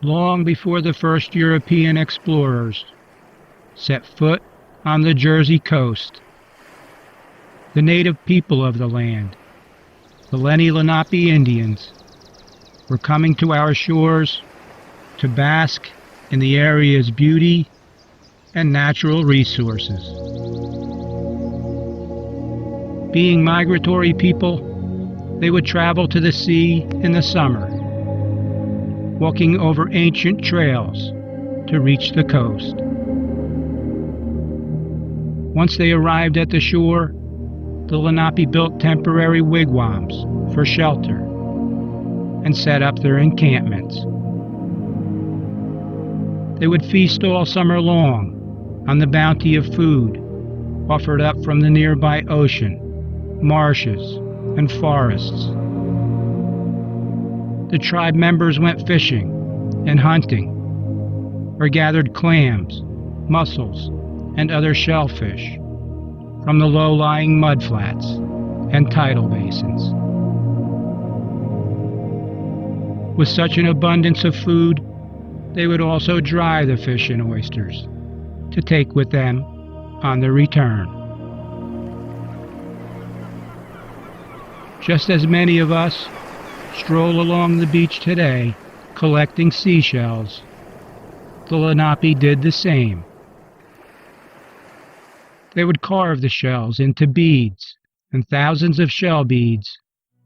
long before the first European explorers set foot on the Jersey coast. The native people of the land, the Leni-Lenape Indians, were coming to our shores to bask in the area's beauty and natural resources. Being migratory people, they would travel to the sea in the summer, walking over ancient trails to reach the coast. Once they arrived at the shore, the Lenape built temporary wigwams for shelter and set up their encampments. They would feast all summer long on the bounty of food offered up from the nearby ocean, marshes, and forests. The tribe members went fishing and hunting, or gathered clams, mussels, and other shellfish from the low-lying mudflats and tidal basins. With such an abundance of food, they would also dry the fish and oysters to take with them on their return. Just as many of us stroll along the beach today collecting seashells, the Lenape did the same. They would carve the shells into beads, and thousands of shell beads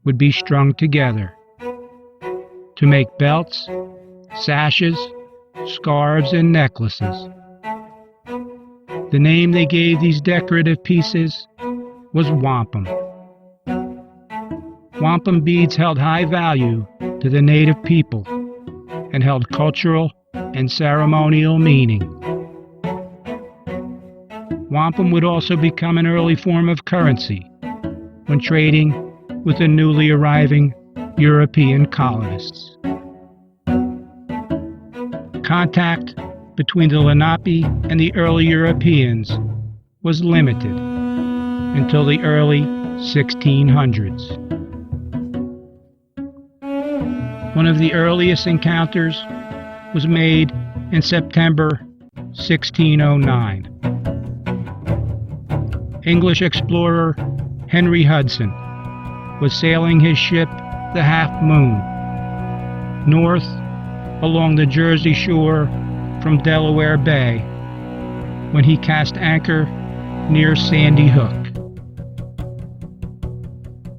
would be strung together to make belts, sashes, scarves, and necklaces. The name they gave these decorative pieces was wampum. Wampum beads held high value to the native people and held cultural and ceremonial meaning. Wampum would also become an early form of currency when trading with the newly arriving European colonists. Contact between the Lenape and the early Europeans was limited until the early 1600s. One of the earliest encounters was made in September 1609. English explorer Henry Hudson was sailing his ship, the Half Moon, north along the Jersey shore from Delaware Bay when he cast anchor near Sandy Hook.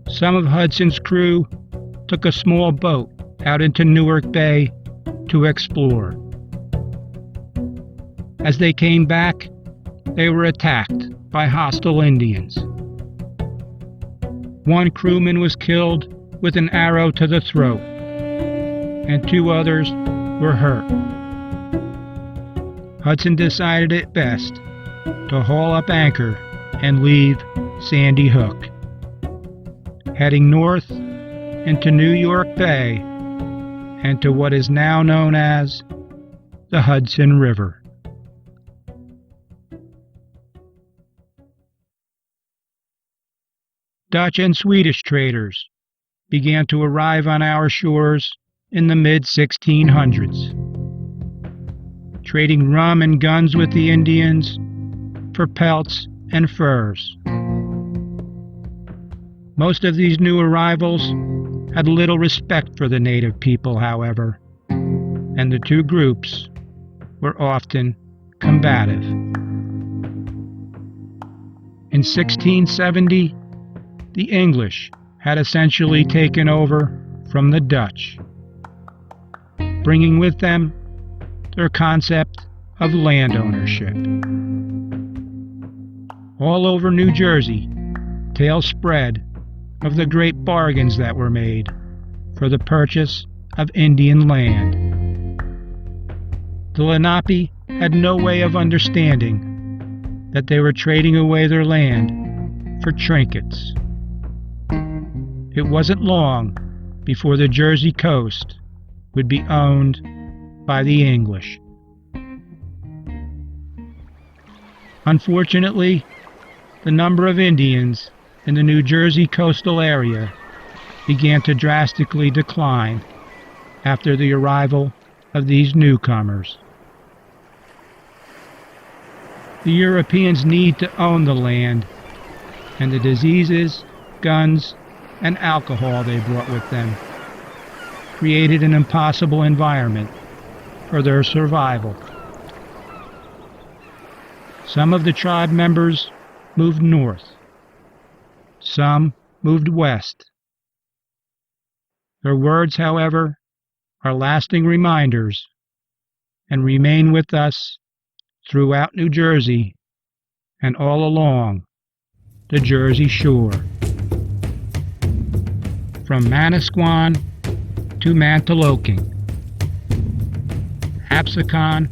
Some of Hudson's crew took a small boat out into Newark Bay to explore. As they came back, they were attacked by hostile Indians. One crewman was killed with an arrow to the throat, and 2 others were hurt. Hudson decided it best to haul up anchor and leave Sandy Hook, heading north into New York Bay and to what is now known as the Hudson River. Dutch and Swedish traders began to arrive on our shores in the mid-1600s, trading rum and guns with the Indians for pelts and furs. Most of these new arrivals had little respect for the native people, however, and the 2 groups were often combative. In 1670, the English had essentially taken over from the Dutch, bringing with them their concept of land ownership. All over New Jersey, tales spread of the great bargains that were made for the purchase of Indian land. The Lenape had no way of understanding that they were trading away their land for trinkets. It wasn't long before the Jersey coast would be owned by the English. Unfortunately, the number of Indians in the New Jersey coastal area began to drastically decline after the arrival of these newcomers. The Europeans need to own the land, and the diseases, guns, and alcohol they brought with them created an impossible environment for their survival. Some of the tribe members moved north. Some moved west. Their words, however, are lasting reminders and remain with us throughout New Jersey and all along the Jersey Shore. From Manasquan to Mantoloking, Absecon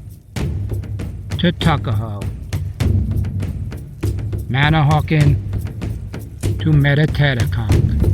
to Tuckahoe, Manahawkin to Metatetaconk.